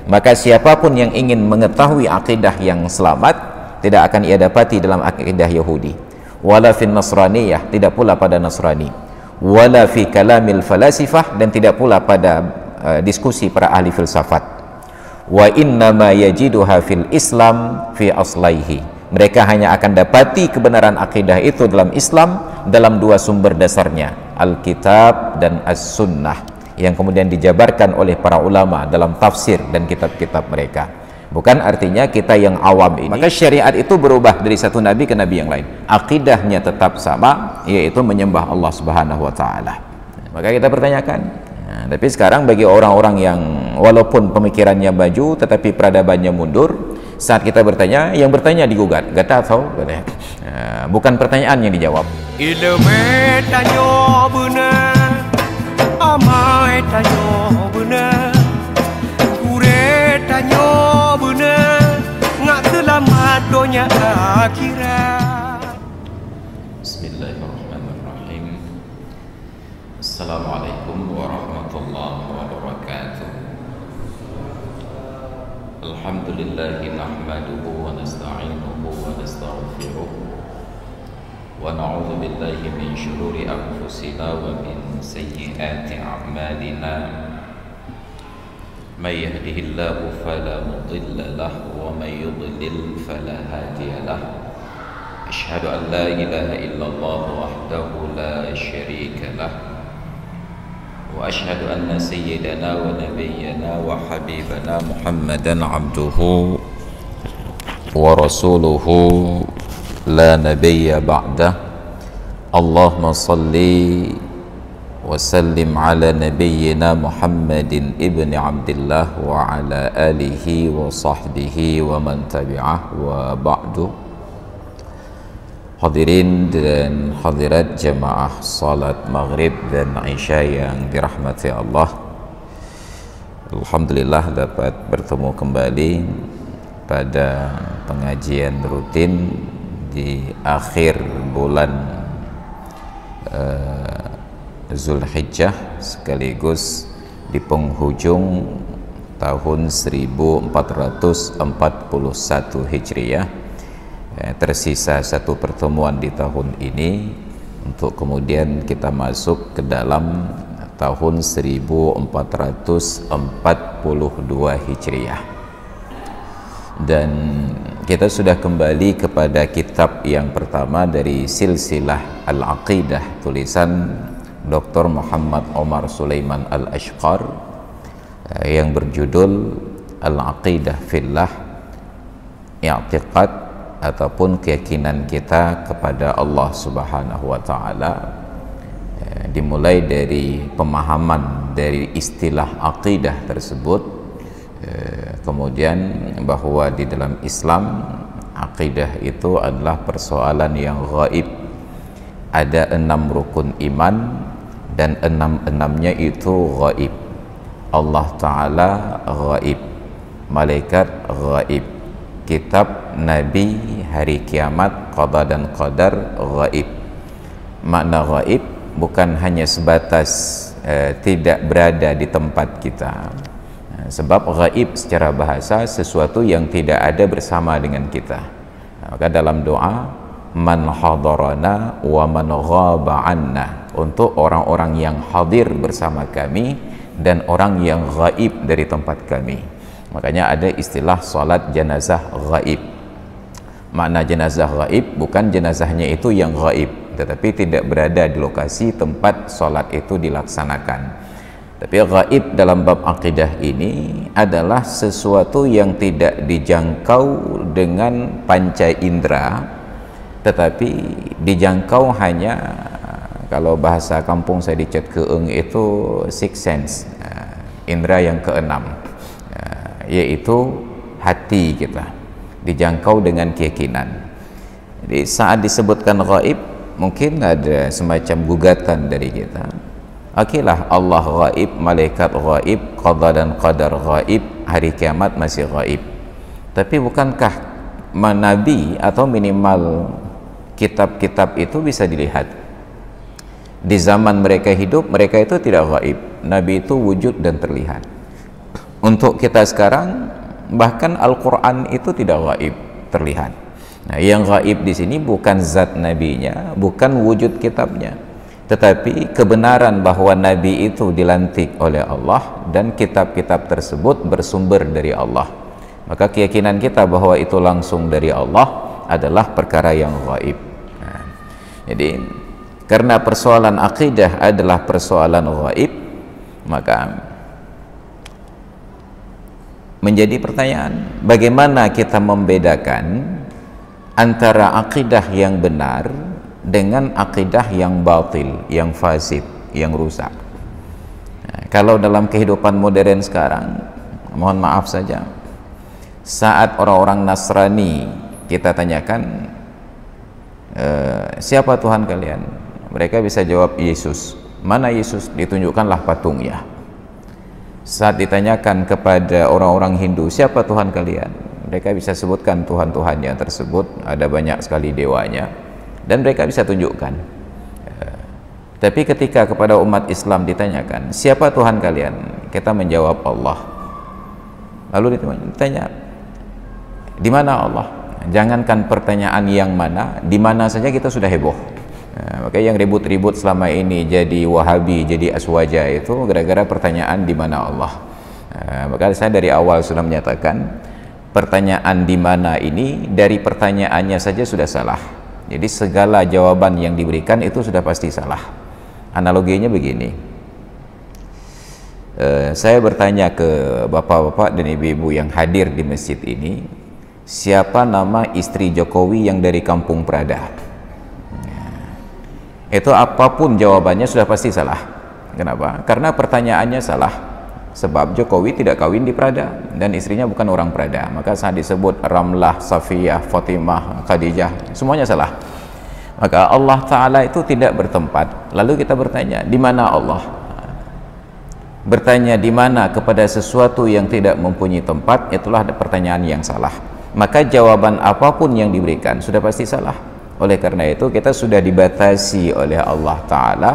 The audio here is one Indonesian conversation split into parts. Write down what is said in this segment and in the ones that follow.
Maka siapapun yang ingin mengetahui akidah yang selamat tidak akan ia dapati dalam akidah Yahudi, wala fin Nasraniyah, tidak pula pada Nasrani, wala fi kalamil falasifah, dan tidak pula pada diskusi para ahli filsafat. Wa innama yajiduha fil Islam fi aslaihi, mereka hanya akan dapati kebenaran akidah itu dalam Islam dalam dua sumber dasarnya, Alkitab dan As-Sunnah, yang kemudian dijabarkan oleh para ulama dalam tafsir dan kitab-kitab mereka. Bukan artinya kita yang awam ini, maka syariat itu berubah dari satu nabi ke nabi yang lain, akidahnya tetap sama, yaitu menyembah Allah Subhanahu wa Ta'ala. Maka kita pertanyakan, tapi sekarang bagi orang-orang yang walaupun pemikirannya maju tetapi peradabannya mundur, saat kita bertanya, yang bertanya digugat, gak tahu, bukan pertanyaan yang dijawab. Ilmu tanya benar, amai tanya benar, kure tanya benar, ngak selamat dunia akhirat. Bismillahirrahmanirrahim. Assalamualaikum warahmatullahi wabarakatuh. Alhamdulillahi nahmaduhu wa nasta'inuhu wa nastaghfiruh wa na'udzu billahi min shururi anfusina wa min sayyiati a'malina. May yahdihillahu fala mudilla lahu wa may yudlil fala hadiya lahu. Asyhadu an la ilaha illallah wahdahu la syarika lahu wa asyhadu anna sayyidana wa nabiyyana wa habibana Muhammadan abduhu wa rasuluhu la nabiyya ba'dah. Allahumma salli wa sallim ala nabiyyina Muhammadin ibni Abdillah wa ala alihi wa sahbihi wa man tabi'ah wa ba'du. Hadirin dan hadirat jamaah salat maghrib dan isya yang dirahmati Allah, alhamdulillah dapat bertemu kembali pada pengajian rutin di akhir bulan Zulhijjah, sekaligus di penghujung tahun 1441 Hijriah. Tersisa satu pertemuan di tahun ini untuk kemudian kita masuk ke dalam tahun 1442 Hijriah, dan kita sudah kembali kepada kitab yang pertama dari silsilah Al-Aqidah tulisan Dr. Muhammad Omar Sulaiman Al-Ashqar yang berjudul Al-Aqidah Fillah, i'tiqad ataupun keyakinan kita kepada Allah Subhanahu wa Ta'ala, dimulai dari pemahaman dari istilah aqidah tersebut, kemudian bahwa di dalam Islam aqidah itu adalah persoalan yang gaib. Ada 6 rukun iman dan 6-6-nya itu gaib. Allah Ta'ala gaib, malaikat gaib, kitab, nabi, hari kiamat, qada dan qadar gaib. Makna gaib bukan hanya sebatas tidak berada di tempat kita, sebab gaib secara bahasa sesuatu yang tidak ada bersama dengan kita. Maka dalam doa, man hadarana wa man ghaba anna, untuk orang-orang yang hadir bersama kami dan orang yang gaib dari tempat kami. Makanya ada istilah salat jenazah gaib. Makna jenazah gaib bukan jenazahnya itu yang gaib, tetapi tidak berada di lokasi tempat salat itu dilaksanakan. Tapi gaib dalam bab akidah ini adalah sesuatu yang tidak dijangkau dengan panca indera, tetapi dijangkau hanya, kalau bahasa kampung saya dicat keeng itu six sense, indera yang keenam, yaitu hati kita, dijangkau dengan keyakinan. Jadi saat disebutkan gaib, mungkin ada semacam gugatan dari kita, okelah Allah gaib, malaikat gaib, qada dan qadar gaib, hari kiamat masih gaib. Tapi bukankah nabi atau minimal kitab-kitab itu bisa dilihat? Di zaman mereka hidup, mereka itu tidak gaib, nabi itu wujud dan terlihat. Untuk kita sekarang bahkan Al-Quran itu tidak gaib terlihat. Nah, yang gaib di sini bukan zat nabinya, bukan wujud kitabnya, tetapi kebenaran bahwa nabi itu dilantik oleh Allah dan kitab-kitab tersebut bersumber dari Allah. Maka keyakinan kita bahwa itu langsung dari Allah adalah perkara yang gaib. Nah, jadi karena persoalan akidah adalah persoalan gaib, maka menjadi pertanyaan, bagaimana kita membedakan antara akidah yang benar dengan akidah yang batil, yang fasid, yang rusak. Nah, kalau dalam kehidupan modern sekarang, mohon maaf saja, saat orang-orang Nasrani kita tanyakan, siapa Tuhan kalian? Mereka bisa jawab Yesus. Mana Yesus? Ditunjukkanlah patungnya. Saat ditanyakan kepada orang-orang Hindu, siapa Tuhan kalian? Mereka bisa sebutkan Tuhan-Tuhannya tersebut, ada banyak sekali dewanya, dan mereka bisa tunjukkan. Tapi ketika kepada umat Islam ditanyakan, siapa Tuhan kalian? Kita menjawab Allah. Lalu ditanya, di mana Allah? Jangankan pertanyaan yang mana, di mana saja kita sudah heboh. Makanya yang ribut-ribut selama ini jadi Wahabi, jadi Aswaja itu gara-gara pertanyaan di mana Allah. Maka saya dari awal sudah menyatakan pertanyaan di mana ini dari pertanyaannya saja sudah salah. Jadi segala jawaban yang diberikan itu sudah pasti salah. Analoginya begini, saya bertanya ke bapak-bapak dan ibu-ibu yang hadir di masjid ini, siapa nama istri Jokowi yang dari Kampung Prada? Itu apapun jawabannya sudah pasti salah. Kenapa? Karena pertanyaannya salah. Sebab Jokowi tidak kawin di Prada dan istrinya bukan orang Prada. Maka saat disebut Ramlah, Safiyah, Fatimah, Khadijah, semuanya salah. Maka Allah Ta'ala itu tidak bertempat. Lalu kita bertanya, di mana Allah? Bertanya di mana kepada sesuatu yang tidak mempunyai tempat, itulah pertanyaan yang salah. Maka jawaban apapun yang diberikan sudah pasti salah. Oleh karena itu kita sudah dibatasi oleh Allah Ta'ala,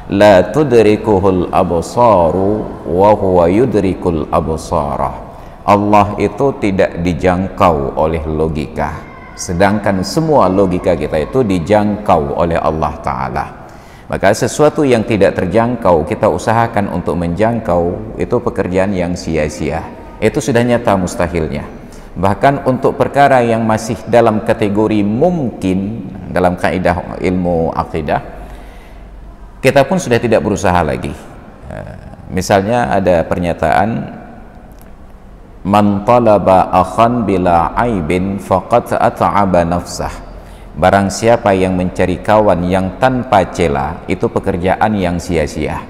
la tudrikuhul absaru wa huwa yudrikul absara. Allah itu tidak dijangkau oleh logika, sedangkan semua logika kita itu dijangkau oleh Allah Ta'ala. Maka sesuatu yang tidak terjangkau kita usahakan untuk menjangkau, itu pekerjaan yang sia-sia, itu sudah nyata mustahilnya. Bahkan untuk perkara yang masih dalam kategori mungkin dalam kaidah ilmu akidah, kita pun sudah tidak berusaha lagi. Misalnya ada pernyataan, man talaba akhan bila aibin faqad at'aba nafsah. Barang siapa yang mencari kawan yang tanpa cela, itu pekerjaan yang sia-sia.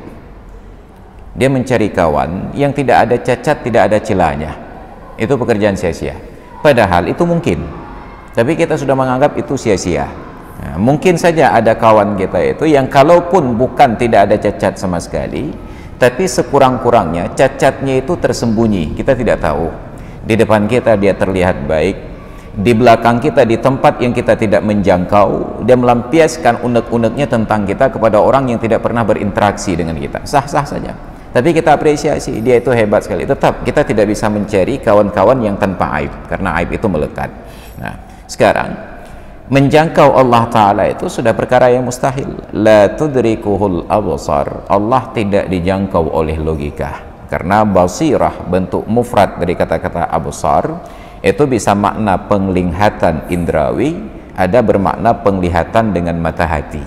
Dia mencari kawan yang tidak ada cacat, tidak ada celanya, itu pekerjaan sia-sia. Padahal itu mungkin, tapi kita sudah menganggap itu sia-sia. Nah, mungkin saja ada kawan kita itu yang kalaupun bukan tidak ada cacat sama sekali, tapi sekurang-kurangnya cacatnya itu tersembunyi, kita tidak tahu. Di depan kita dia terlihat baik, di belakang kita, di tempat yang kita tidak menjangkau, dia melampiaskan unek-uneknya tentang kita kepada orang yang tidak pernah berinteraksi dengan kita. Sah-sah saja, tapi kita apresiasi, dia itu hebat sekali. Tetap kita tidak bisa mencari kawan-kawan yang tanpa aib, karena aib itu melekat. Nah, sekarang menjangkau Allah Ta'ala itu sudah perkara yang mustahil. La tudrikuhul absar. Allah tidak dijangkau oleh logika, karena basirah, bentuk mufrad dari kata-kata absar, itu bisa makna penglihatan indrawi, ada bermakna penglihatan dengan mata hati.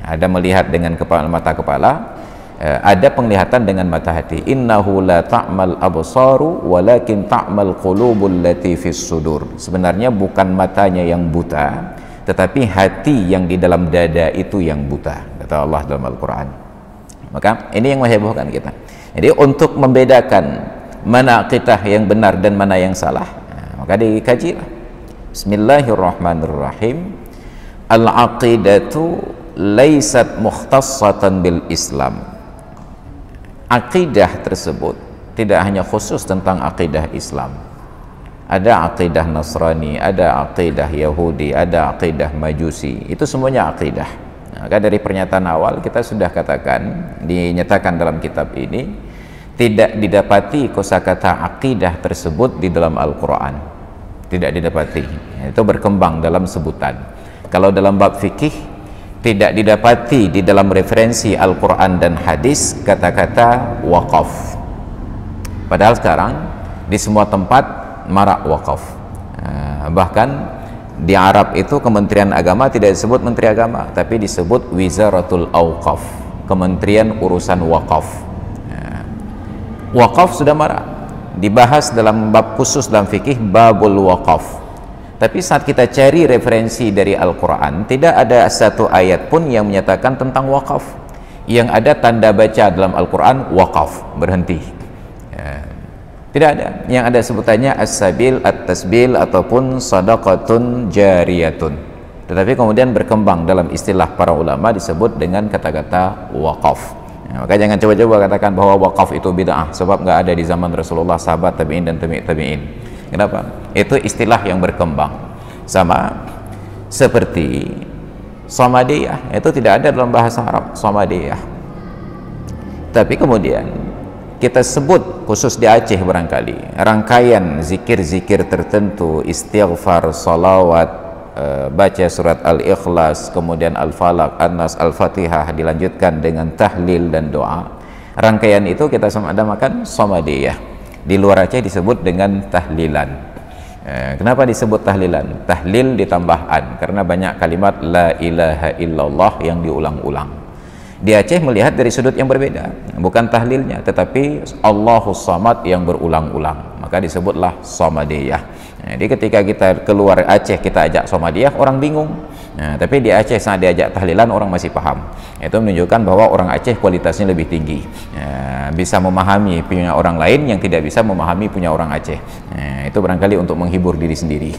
Ada melihat dengan mata kepala, ada penglihatan dengan mata hati. Innahu la ta'mal absaru walakin ta'mal qulubul lati fis sudur. Sebenarnya bukan matanya yang buta, tetapi hati yang di dalam dada itu yang buta, kata Allah dalam Al-Quran. Maka ini yang menghebohkan kita. Jadi untuk membedakan mana akidah yang benar dan mana yang salah, maka dikaji. Bismillahirrahmanirrahim. Al-aqidatu laysat mukhtassatan bil Islam. Akidah tersebut tidak hanya khusus tentang akidah Islam. Ada akidah Nasrani, ada akidah Yahudi, ada akidah Majusi. Itu semuanya akidah. Maka dari pernyataan awal kita sudah katakan, dinyatakan dalam kitab ini, tidak didapati kosakata akidah tersebut di dalam Al-Quran, tidak didapati. Itu berkembang dalam sebutan. Kalau dalam bab fikih tidak didapati di dalam referensi Al-Quran dan hadis kata-kata wakaf, padahal sekarang di semua tempat marak wakaf. Bahkan di Arab itu Kementerian Agama tidak disebut Menteri Agama, tapi disebut Wizaratul Awqaf, Kementerian Urusan Wakaf. Wakaf sudah marak dibahas dalam bab khusus dalam fikih, babul wakaf. Tapi saat kita cari referensi dari Al-Quran, tidak ada satu ayat pun yang menyatakan tentang wakaf. Yang ada tanda baca dalam Al-Quran wakaf, berhenti. Tidak ada. Yang ada sebutannya as-sabil, at-tasbil, ataupun sadaqatun jariyatun. Tetapi kemudian berkembang dalam istilah para ulama disebut dengan kata-kata wakaf. Maka jangan coba-coba katakan bahwa wakaf itu bid'ah, sebab nggak ada di zaman Rasulullah, sahabat, tabi'in, dan tabi'in. Kenapa? Itu istilah yang berkembang. Sama seperti somadiyah, itu tidak ada dalam bahasa Arab, somadiyah. Tapi kemudian kita sebut khusus di Aceh barangkali rangkaian zikir-zikir tertentu, istighfar, salawat, baca surat Al-Ikhlas, kemudian Al-Falaq, An-Nas, Al-Fatihah, dilanjutkan dengan tahlil dan doa. Rangkaian itu kita namakan somadiyah. Di luar Aceh disebut dengan tahlilan. Kenapa disebut tahlilan? Tahlil ditambah an, karena banyak kalimat la ilaha illallah yang diulang-ulang. Di Aceh melihat dari sudut yang berbeda, bukan tahlilnya, tetapi Allahus Samad yang berulang-ulang, maka disebutlah somadiyah. Jadi ketika kita keluar Aceh kita ajak somadiyah, orang bingung. Tapi di Aceh saat diajak tahlilan orang masih paham. Itu menunjukkan bahwa orang Aceh kualitasnya lebih tinggi, bisa memahami punya orang lain yang tidak bisa memahami punya orang Aceh. Itu barangkali untuk menghibur diri sendiri.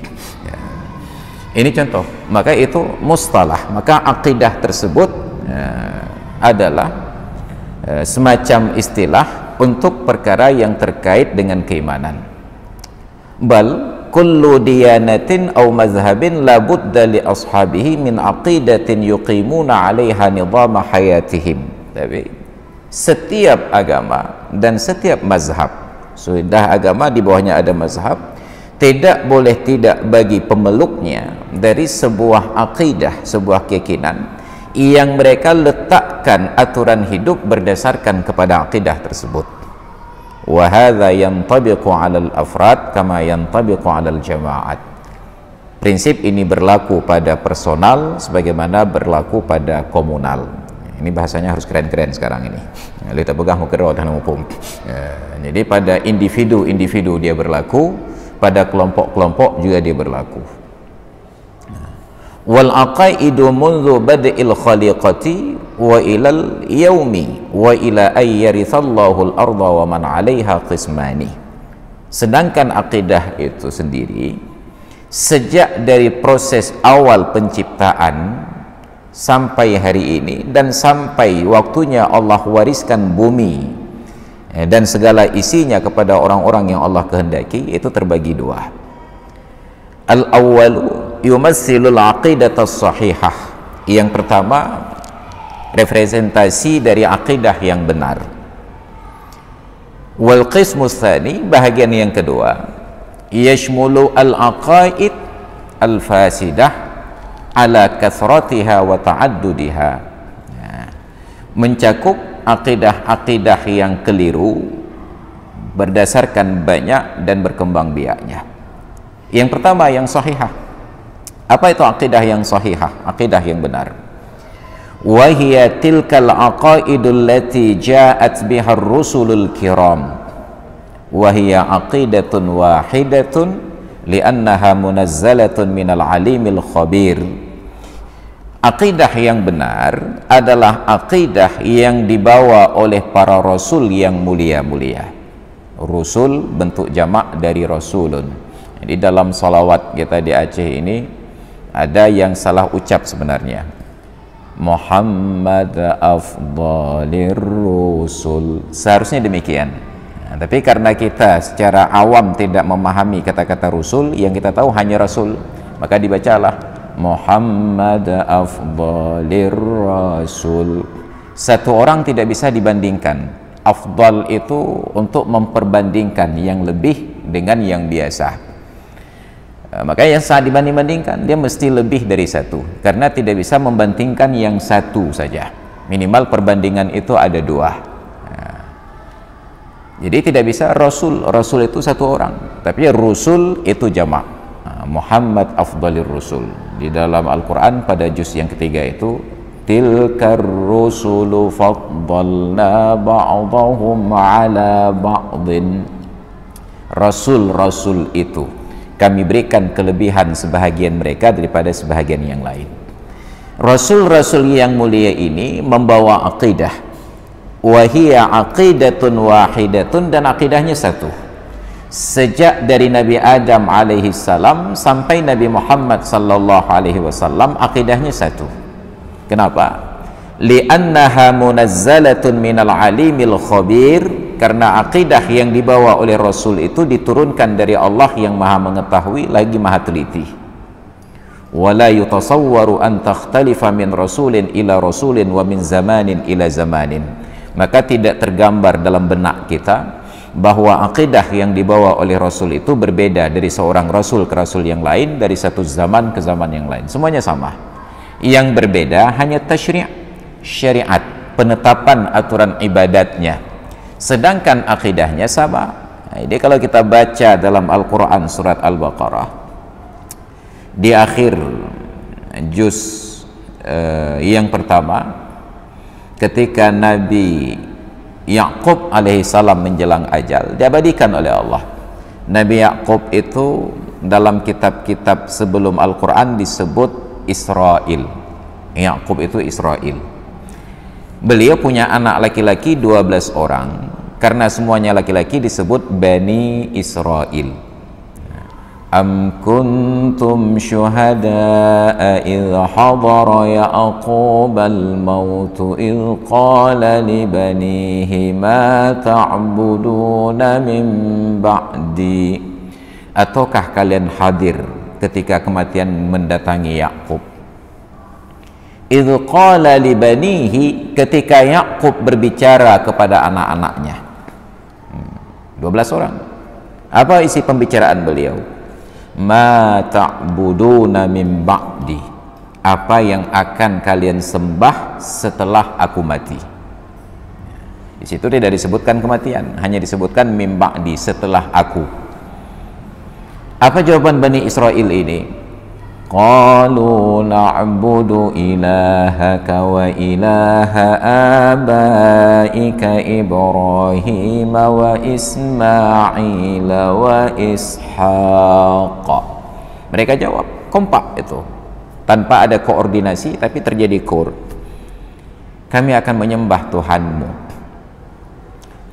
Ini contoh. Maka itu mustalah. Maka akidah tersebut adalah semacam istilah untuk perkara yang terkait dengan keimanan. Bal kullu diyanatin aw mazhabin la budda li ashabihi min aqidatin yuqimuna 'alaiha nizama hayatihim. Tapi setiap agama dan setiap mazhab, sudah agama di bawahnya ada mazhab, tidak boleh tidak bagi pemeluknya dari sebuah aqidah, sebuah keyakinan yang mereka letakkan aturan hidup berdasarkan kepada aqidah tersebut. Wa hadza yantabiqu 'alal afrad kama yantabiqu 'alal jama'at. Prinsip ini berlaku pada personal sebagaimana berlaku pada komunal. Ini bahasanya harus keren-keren sekarang ini. Kita pegang hukum dan hukum. Jadi pada individu-individu dia berlaku, pada kelompok-kelompok juga dia berlaku. Wal aqaidu mundu bad'il khaliqati wa ilal yaumi wa ila ayyarithallahu al-arda wa man 'alaiha qismani. Sedangkan akidah itu sendiri sejak dari proses awal penciptaan sampai hari ini dan sampai waktunya Allah wariskan bumi dan segala isinya kepada orang-orang yang Allah kehendaki, itu terbagi dua. Al-awwalu yumassilul aqidatas sahihah. Yang pertama, representasi dari akidah yang benar. Wal qismus tsani, bahagian yang kedua, yashmulu al-aqaid al-fasidah ala kathratiha wa ta'addudiha. Mencakup akidah-akidah yang keliru berdasarkan banyak dan berkembang biaknya. Yang pertama yang sahihah. Apa itu akidah yang sahihah? Akidah yang benar. Wa hiya tilkal aqaidul lati ja'at biha ar-rusulul kiram. Wa hiya aqidatun wahidatun li'annaha munazzalatun minal alimil khabir. Akidah yang benar adalah akidah yang dibawa oleh para rasul yang mulia-mulia. Rusul bentuk jamak dari rasulun. Jadi dalam salawat kita di Aceh ini ada yang salah ucap sebenarnya. Muhammad afdalir rusul. Seharusnya demikian. Tapi karena kita secara awam tidak memahami kata-kata rusul, yang kita tahu hanya rasul, maka dibacalah Muhammad afdalir rasul. Satu orang tidak bisa dibandingkan Afdal itu untuk memperbandingkan yang lebih dengan yang biasa. Maka yang saat dibanding-bandingkan, dia mesti lebih dari satu, karena tidak bisa membandingkan yang satu saja. Minimal perbandingan itu ada dua. Jadi tidak bisa Rasul itu satu orang, tapi Rusul itu jamak. Muhammad afdalir Rusul. Di dalam Al-Quran pada juz yang ketiga itu, tilkar rusulu faddalna ba'dahum ala ba'din. Rasul-rasul itu kami berikan kelebihan sebahagian mereka daripada sebahagian yang lain. Rasul-rasul yang mulia ini membawa aqidah, wahia aqidatun wahidatun, dan akidahnya satu. Sejak dari Nabi Adam alaihi salam sampai Nabi Muhammad sallallahu alaihi wasallam, akidahnya satu. Kenapa? Li'annaha munazzalatun minal alimil khabir, karena akidah yang dibawa oleh Rasul itu diturunkan dari Allah yang maha mengetahui lagi maha teliti. Wala yutasawwaru an takhtalifa min rasulin ila rasulin wa min zamanin ila zamanin. Maka tidak tergambar dalam benak kita bahwa akidah yang dibawa oleh Rasul itu berbeda dari seorang Rasul ke Rasul yang lain, dari satu zaman ke zaman yang lain. Semuanya sama. Yang berbeda hanya syariat, penetapan aturan ibadatnya. Sedangkan akidahnya sama. Jadi kalau kita baca dalam Al-Quran surat Al-Baqarah, di akhir juz yang pertama, ketika Nabi Ya'qub alaihissalam menjelang ajal, diabadikan oleh Allah. Nabi Ya'qub itu dalam kitab-kitab sebelum Al-Quran disebut Israel. Ya'qub itu Israel. Beliau punya anak laki-laki 12 orang, karena semuanya laki-laki disebut Bani Israel. Am kuntum syuhada'a idh hadara Ya'qub al-maut idh qala li banihi ma ta'buduna min ba'di. Ataukah kalian hadir ketika kematian mendatangi Ya'qub? Idh qala li banihi, ketika Ya'qub berbicara kepada anak-anaknya. 12 orang. Apa isi pembicaraan beliau? Ma ta'buduna min ba'di, apa yang akan kalian sembah setelah aku mati. Di situ tidak disebutkan kematian, hanya disebutkan min ba'di, setelah aku. Apa jawaban Bani Israel ini? Qalu na'budu ilahaka wa ilaha abaika Ibrahim wa Ismail wa Ishaq. Mereka jawab kompak itu, tanpa ada koordinasi, tapi terjadi kur. Kami akan menyembah Tuhanmu,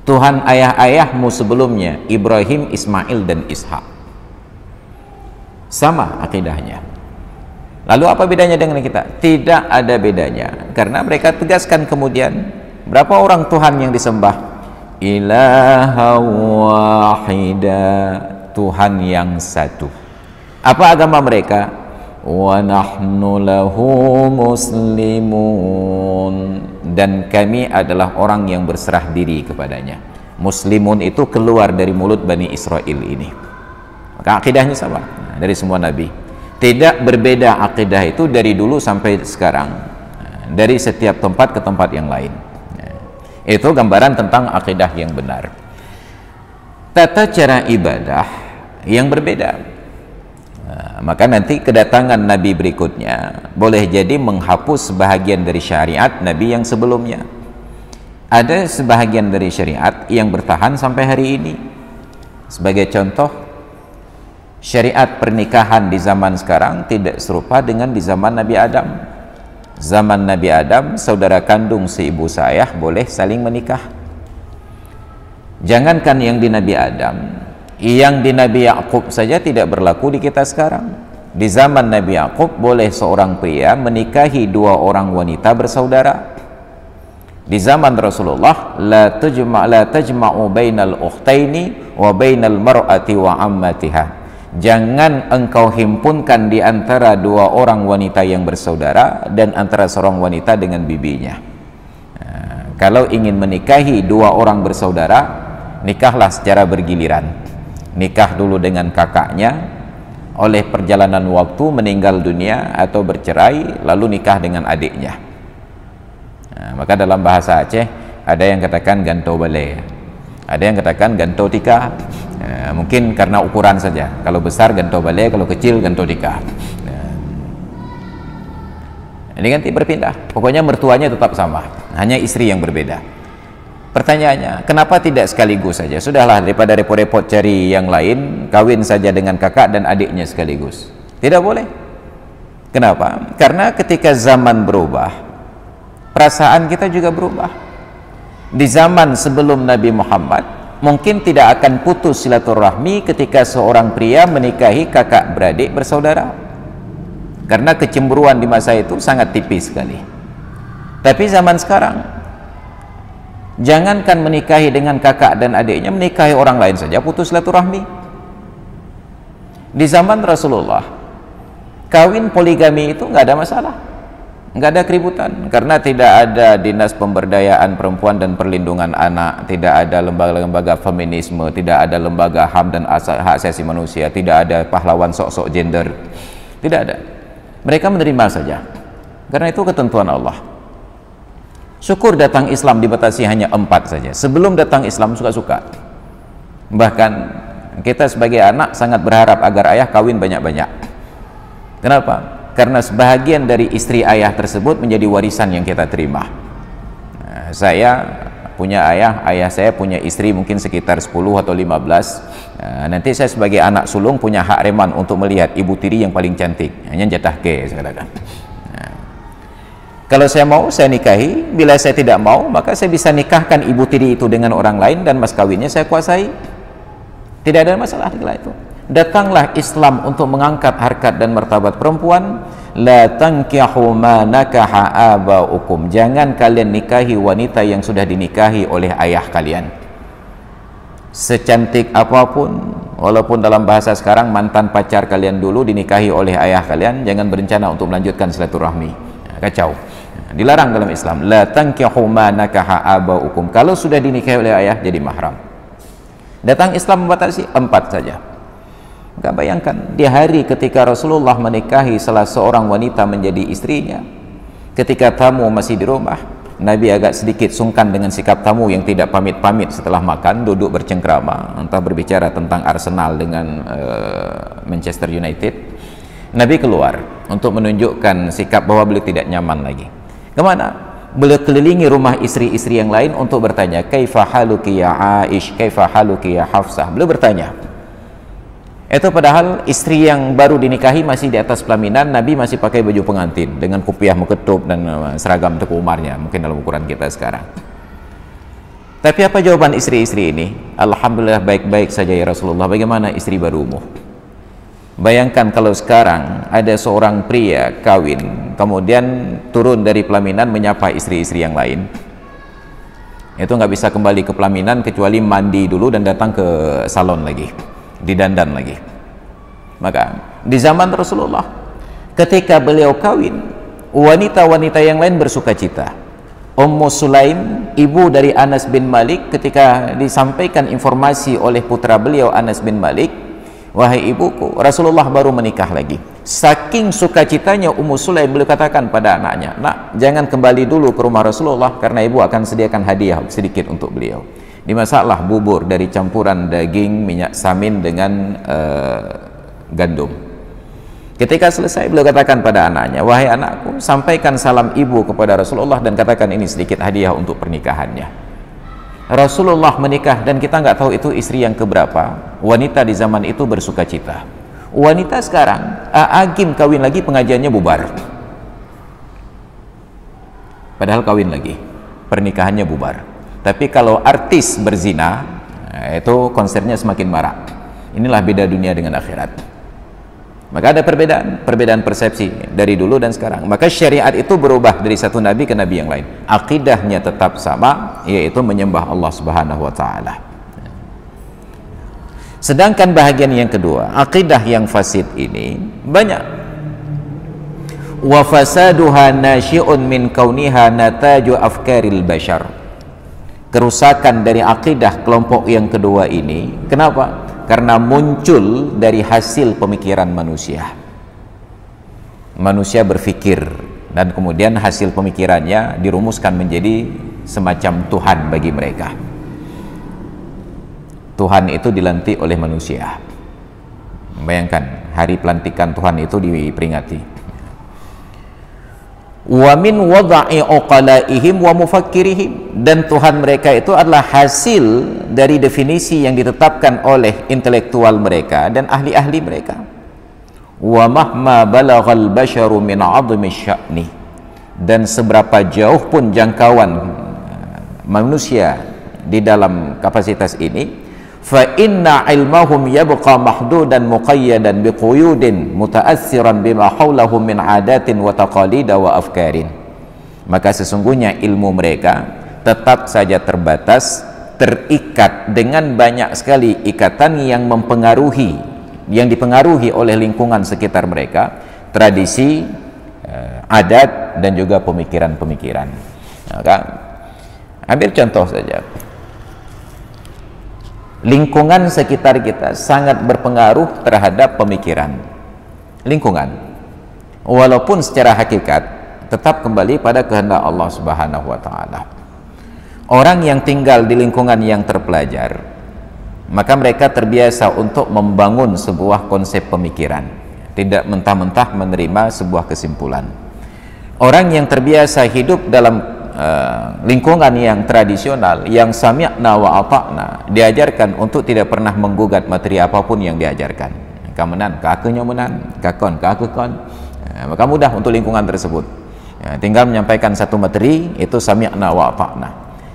Tuhan ayah-ayahmu sebelumnya, Ibrahim, Ismail, dan Ishak. Sama akidahnya. Lalu apa bedanya dengan kita? Tidak ada bedanya, karena mereka tegaskan kemudian, berapa orang Tuhan yang disembah? Ilaha wahida, Tuhan yang satu. Apa agama mereka? Wa nahnu lahu muslimun, dan kami adalah orang yang berserah diri kepadanya. Muslimun itu keluar dari mulut Bani Israel ini. Maka akidahnya sama dari semua nabi. Tidak berbeda akidah itu dari dulu sampai sekarang, dari setiap tempat ke tempat yang lain. Itu gambaran tentang akidah yang benar. Tata cara ibadah yang berbeda. Maka nanti kedatangan nabi berikutnya boleh jadi menghapus sebahagian dari syariat nabi yang sebelumnya. Ada sebahagian dari syariat yang bertahan sampai hari ini. Sebagai contoh, syariat pernikahan di zaman sekarang tidak serupa dengan di zaman Nabi Adam. Zaman Nabi Adam, saudara kandung seibu seayah boleh saling menikah. Jangankan yang di Nabi Adam, yang di Nabi Ya'qub saja tidak berlaku di kita sekarang. Di zaman Nabi Ya'qub boleh seorang pria menikahi 2 orang wanita bersaudara. Di zaman Rasulullah, la tajma'u bainal ukhtaini wa bainal mar'ati wa ammatiha. Jangan engkau himpunkan di antara 2 orang wanita yang bersaudara dan antara seorang wanita dengan bibinya. Kalau ingin menikahi dua orang bersaudara, nikahlah secara bergiliran. Nikah dulu dengan kakaknya, oleh perjalanan waktu meninggal dunia atau bercerai, lalu nikah dengan adiknya. Maka dalam bahasa Aceh ada yang katakan gantau balai, ada yang katakan gantau tika. Mungkin karena ukuran saja, kalau besar gantau balai, kalau kecil gantau tika. Ini ganti berpindah, pokoknya mertuanya tetap sama, hanya istri yang berbeda. Pertanyaannya, kenapa tidak sekaligus saja? Sudahlah, daripada repot-repot cari yang lain, kawin saja dengan kakak dan adiknya sekaligus. Tidak boleh. Kenapa? Karena ketika zaman berubah, perasaan kita juga berubah. Di zaman sebelum Nabi Muhammad, mungkin tidak akan putus silaturahmi ketika seorang pria menikahi kakak beradik bersaudara. Karena kecemburuan di masa itu sangat tipis sekali. Tapi zaman sekarang, jangankan menikahi dengan kakak dan adiknya, menikahi orang lain saja putus silaturahmi. Di zaman Rasulullah, kawin poligami itu nggak ada masalah, nggak ada keributan, karena tidak ada dinas pemberdayaan perempuan dan perlindungan anak, tidak ada lembaga-lembaga feminisme, tidak ada lembaga HAM dan hak asasi manusia, tidak ada pahlawan sok-sok gender, tidak ada. Mereka menerima saja, karena itu ketentuan Allah. Syukur datang Islam dibatasi hanya 4 saja. Sebelum datang Islam suka-suka. Bahkan kita sebagai anak sangat berharap agar ayah kawin banyak-banyak. Kenapa? Karena sebahagian dari istri ayah tersebut menjadi warisan yang kita terima. Saya punya ayah saya punya istri mungkin sekitar 10 atau 15. Nanti saya sebagai anak sulung punya hak reman untuk melihat ibu tiri yang paling cantik, hanya jatah ke, saya katakan. Kalau saya mau, saya nikahi. Bila saya tidak mau, maka saya bisa nikahkan ibu tiri itu dengan orang lain dan mas kawinnya saya kuasai. Tidak ada masalah dengan itu. Datanglah Islam untuk mengangkat harkat dan martabat perempuan. La tankihu ma nakaha abaukum. Jangan kalian nikahi wanita yang sudah dinikahi oleh ayah kalian. Secantik apapun, walaupun dalam bahasa sekarang mantan pacar kalian dulu dinikahi oleh ayah kalian, jangan berencana untuk melanjutkan silaturahmi. Kacau. Dilarang dalam Islam. La tankihu ma nakaha abaukum. Kalau sudah dinikahi oleh ayah jadi mahram. Datang Islam membatasi 4 saja. Maka bayangkan di hari ketika Rasulullah menikahi salah seorang wanita menjadi istrinya, ketika tamu masih di rumah, Nabi agak sedikit sungkan dengan sikap tamu yang tidak pamit-pamit setelah makan, duduk bercengkrama, entah berbicara tentang Arsenal dengan Manchester United. Nabi keluar untuk menunjukkan sikap bahwa beliau tidak nyaman lagi. Kemana? Beliau kelilingi rumah istri-istri yang lain untuk bertanya, kaifa haluki ya Aish, kaifa haluki ya Hafsah. Beliau bertanya. Itu padahal istri yang baru dinikahi masih di atas pelaminan, Nabi masih pakai baju pengantin dengan kupiah muketup dan seragam Teku Umarnya, mungkin dalam ukuran kita sekarang. Tapi apa jawaban istri-istri ini? Alhamdulillah baik-baik saja ya Rasulullah. Bagaimana istri barumu? Bayangkan kalau sekarang ada seorang pria kawin, kemudian turun dari pelaminan menyapa istri-istri yang lain. Itu nggak bisa kembali ke pelaminan kecuali mandi dulu dan datang ke salon lagi, didandan lagi. Maka di zaman Rasulullah, ketika beliau kawin, wanita-wanita yang lain bersuka cita. Ummu Sulaim, ibu dari Anas bin Malik, ketika disampaikan informasi oleh putra beliau Anas bin Malik, wahai ibuku, Rasulullah baru menikah lagi. Saking sukacitanya Ummu Sulaim, beliau katakan pada anaknya, nak, jangan kembali dulu ke rumah Rasulullah karena ibu akan sediakan hadiah sedikit untuk beliau. Dimasaklah bubur dari campuran daging, minyak samin dengan gandum. Ketika selesai, beliau katakan pada anaknya, wahai anakku, sampaikan salam ibu kepada Rasulullah dan katakan ini sedikit hadiah untuk pernikahannya. Rasulullah menikah dan kita nggak tahu itu istri yang keberapa. Wanita di zaman itu bersuka cita. Wanita sekarang, agim kawin lagi, pengajiannya bubar. Padahal kawin lagi, pernikahannya bubar. Tapi kalau artis berzina, itu konsernya semakin marak. Inilah beda dunia dengan akhirat. Maka ada perbedaan persepsi dari dulu dan sekarang. Maka syariat itu berubah dari satu nabi ke nabi yang lain. Akidahnya tetap sama, yaitu menyembah Allah Subhanahu wa taala. Sedangkan bahagian yang kedua, akidah yang fasid ini banyak. Wa fasaduha nasyi'un min kauniha nataju afkaril bashar. kerusakan dari akidah kelompok yang kedua ini. Kenapa? Karena muncul dari hasil pemikiran manusia. Manusia berpikir dan kemudian hasil pemikirannya dirumuskan menjadi semacam Tuhan bagi mereka. Tuhan itu dilantik oleh manusia. Bayangkan, hari pelantikan Tuhan itu diperingati. Wa min wada'i uqalaihim wa mufakkirihim, dan Tuhan mereka itu adalah hasil dari definisi yang ditetapkan oleh intelektual mereka dan ahli-ahli mereka. Wa mahma balaghal basharu min 'azmi sya'ni, dan seberapa jauh pun jangkauan manusia di dalam kapasitas ini, fa inna ilmahum yabqa mahdudan muqayyadan biquyudin mutaassiran bima hawlahum min adatin wa taqalid wa afkarin. Maka sesungguhnya ilmu mereka tetap saja terbatas, terikat dengan banyak sekali ikatan yang mempengaruhi, yang dipengaruhi oleh lingkungan sekitar mereka, tradisi, adat, dan juga pemikiran-pemikiran. Maka ambil contoh saja, lingkungan sekitar kita sangat berpengaruh terhadap pemikiran. Lingkungan, walaupun secara hakikat tetap kembali pada kehendak Allah Subhanahu wa Ta'ala. Orang yang tinggal di lingkungan yang terpelajar, maka mereka terbiasa untuk membangun sebuah konsep pemikiran, tidak mentah-mentah menerima sebuah kesimpulan. Orang yang terbiasa hidup dalam lingkungan yang tradisional, yang sami'na wa ata'na, diajarkan untuk tidak pernah menggugat materi apapun yang diajarkan. Kamenan, kakunya menan, kakon, kakukon, maka mudah untuk lingkungan tersebut. Tinggal menyampaikan satu materi, itu sami'na wa ata'na.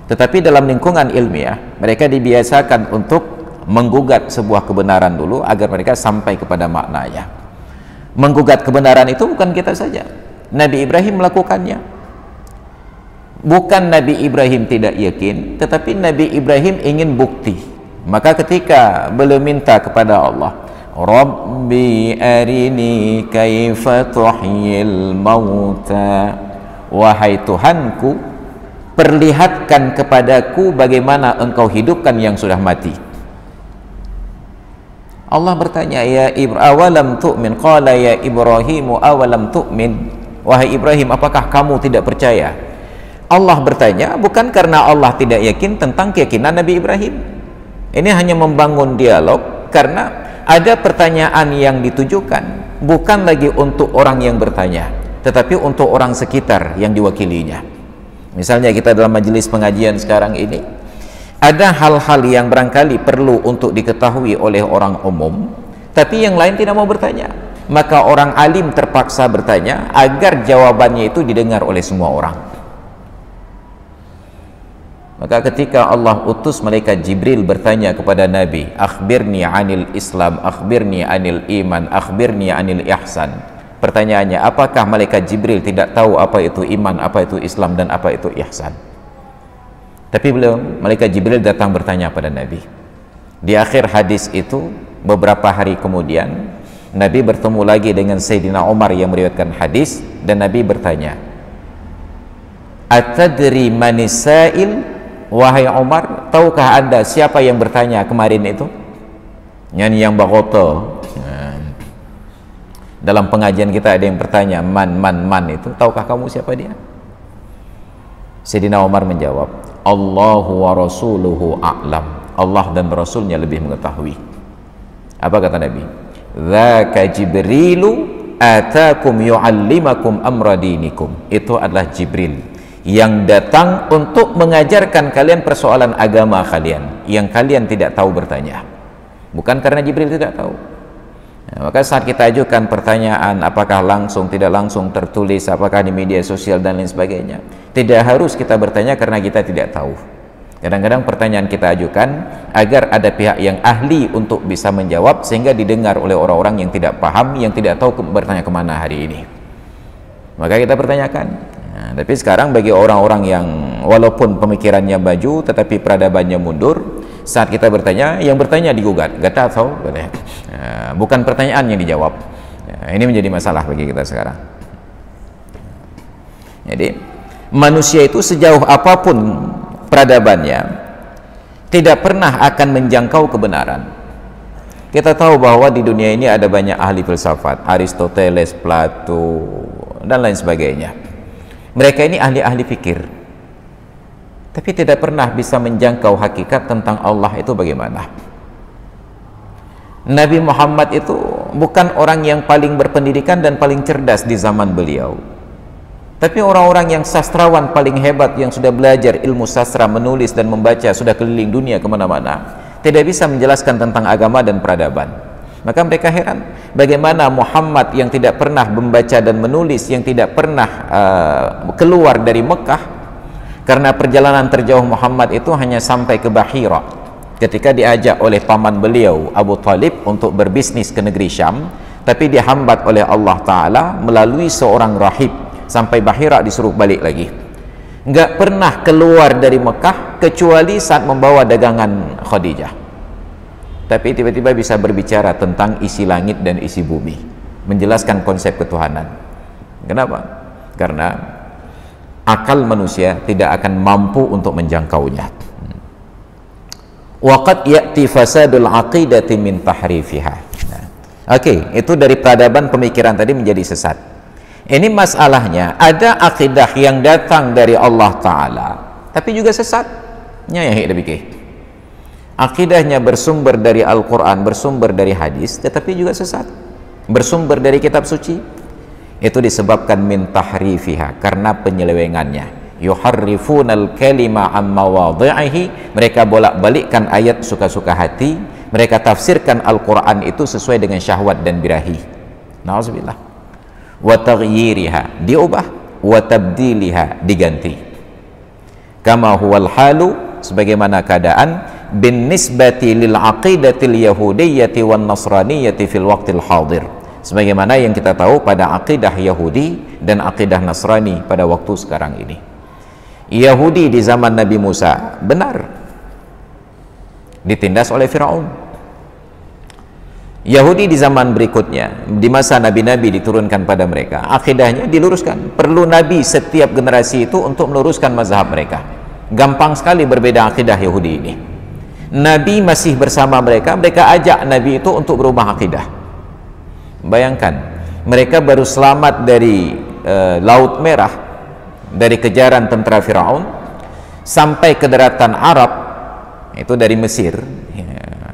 Tetapi dalam lingkungan ilmiah, mereka dibiasakan untuk menggugat sebuah kebenaran dulu agar mereka sampai kepada maknanya. Menggugat kebenaran itu bukan kita saja. Nabi Ibrahim melakukannya. Bukan Nabi Ibrahim tidak yakin, tetapi Nabi Ibrahim ingin bukti. Maka ketika beliau minta kepada Allah, Rabbi arini kaifa tuhyil mauta, wahai Tuhanku, perlihatkan kepadaku bagaimana engkau hidupkan yang sudah mati. Allah bertanya, ya awalam tu'min? Qala ya Ibrahimu awalam tu'min, wahai Ibrahim, apakah kamu tidak percaya? Allah bertanya bukan karena Allah tidak yakin tentang keyakinan Nabi Ibrahim. Ini hanya membangun dialog karena ada pertanyaan yang ditujukan bukan lagi untuk orang yang bertanya, tetapi untuk orang sekitar yang diwakilinya. Misalnya kita dalam majelis pengajian sekarang ini, ada hal-hal yang barangkali perlu untuk diketahui oleh orang umum, tapi yang lain tidak mau bertanya. Maka orang alim terpaksa bertanya agar jawabannya itu didengar oleh semua orang. Maka ketika Allah utus malaikat Jibril bertanya kepada Nabi, akhbirni anil Islam, akhbirni anil iman, akhbirni anil ihsan. Pertanyaannya, apakah malaikat Jibril tidak tahu apa itu iman, apa itu Islam, dan apa itu ihsan? Tapi belum, malaikat Jibril datang bertanya pada Nabi. Di akhir hadis itu, beberapa hari kemudian, Nabi bertemu lagi dengan Sayyidina Umar yang meriwayatkan hadis, dan Nabi bertanya, atadri manis sa'il? Wahai Umar, tahukah anda siapa yang bertanya kemarin itu? Nyanyi yang bagoto. Dalam pengajian kita ada yang bertanya, man itu, tahukah kamu siapa dia? Sayyidina Umar menjawab, Allahu wa rasuluhu a'lam. Allah dan Rasulnya lebih mengetahui. Apa kata Nabi? Dzaka Jibrilu atakum yu'allimakum amra dinikum. Itu adalah Jibril yang datang untuk mengajarkan kalian persoalan agama kalian yang kalian tidak tahu bertanya. Bukan karena Jibril tidak tahu. Maka saat kita ajukan pertanyaan, apakah langsung, tidak langsung, tertulis, apakah di media sosial dan lain sebagainya, tidak harus kita bertanya karena kita tidak tahu. Kadang-kadang pertanyaan kita ajukan agar ada pihak yang ahli untuk bisa menjawab, sehingga didengar oleh orang-orang yang tidak paham, yang tidak tahu bertanya kemana hari ini. Maka kita pertanyakan. Nah, tapi sekarang bagi orang-orang yang walaupun pemikirannya maju tetapi peradabannya mundur, saat kita bertanya, yang bertanya digugat, gak tahu, bukan pertanyaan yang dijawab. Ini menjadi masalah bagi kita sekarang. Jadi manusia itu sejauh apapun peradabannya tidak pernah akan menjangkau kebenaran. Kita tahu bahwa di dunia ini ada banyak ahli filsafat, Aristoteles, Plato, dan lain sebagainya. Mereka ini ahli-ahli fikir, tapi tidak pernah bisa menjangkau hakikat tentang Allah itu bagaimana. Nabi Muhammad itu bukan orang yang paling berpendidikan dan paling cerdas di zaman beliau, tapi orang-orang yang sastrawan paling hebat yang sudah belajar ilmu sastra, menulis dan membaca, sudah keliling dunia kemana-mana, tidak bisa menjelaskan tentang agama dan peradaban. Maka mereka heran bagaimana Muhammad yang tidak pernah membaca dan menulis, yang tidak pernah keluar dari Mekah, karena perjalanan terjauh Muhammad itu hanya sampai ke Bahira ketika diajak oleh paman beliau Abu Talib untuk berbisnis ke negeri Syam, tapi dihambat oleh Allah Ta'ala melalui seorang rahib sampai Bahira, disuruh balik lagi. Nggak pernah keluar dari Mekah kecuali saat membawa dagangan Khadijah, tapi tiba-tiba bisa berbicara tentang isi langit dan isi bumi, menjelaskan konsep ketuhanan. Kenapa? Karena akal manusia tidak akan mampu untuk menjangkaunya. Waqad ya'ti fasadul aqidati min tahrifiha. Oke, itu dari peradaban pemikiran tadi menjadi sesat. Ini masalahnya, ada akidah yang datang dari Allah Ta'ala tapi juga sesatnya yang kita pikir. Akidahnya bersumber dari Al-Quran, bersumber dari hadis, tetapi juga sesat, bersumber dari kitab suci. Itu disebabkan min tahrifiha, karena penyelewengannya. Yuharrifunal kalima an mawadhi'ihi, mereka bolak-balikkan ayat suka-suka hati, mereka tafsirkan Al-Quran itu sesuai dengan syahwat dan birahi. Na'udzubillah. Wa taghyiriha, diubah, wa tabdiliha, diganti. Kama huwal halu, sebagaimana keadaan bin nisbati lil aqidatil yahudiyyati wan nasraniyyati fil waqtil hadir, sebagaimana yang kita tahu pada akidah Yahudi dan akidah Nasrani pada waktu sekarang ini. Yahudi di zaman Nabi Musa benar, ditindas oleh Firaun. Yahudi di zaman berikutnya, di masa nabi-nabi diturunkan pada mereka, akidahnya diluruskan. Perlu nabi setiap generasi itu untuk meluruskan mazhab mereka. Gampang sekali berbeda akidah Yahudi ini. Nabi masih bersama mereka, mereka ajak nabi itu untuk berubah akidah. Bayangkan, mereka baru selamat dari Laut Merah, dari kejaran tentara Firaun, sampai ke daratan Arab, itu dari Mesir,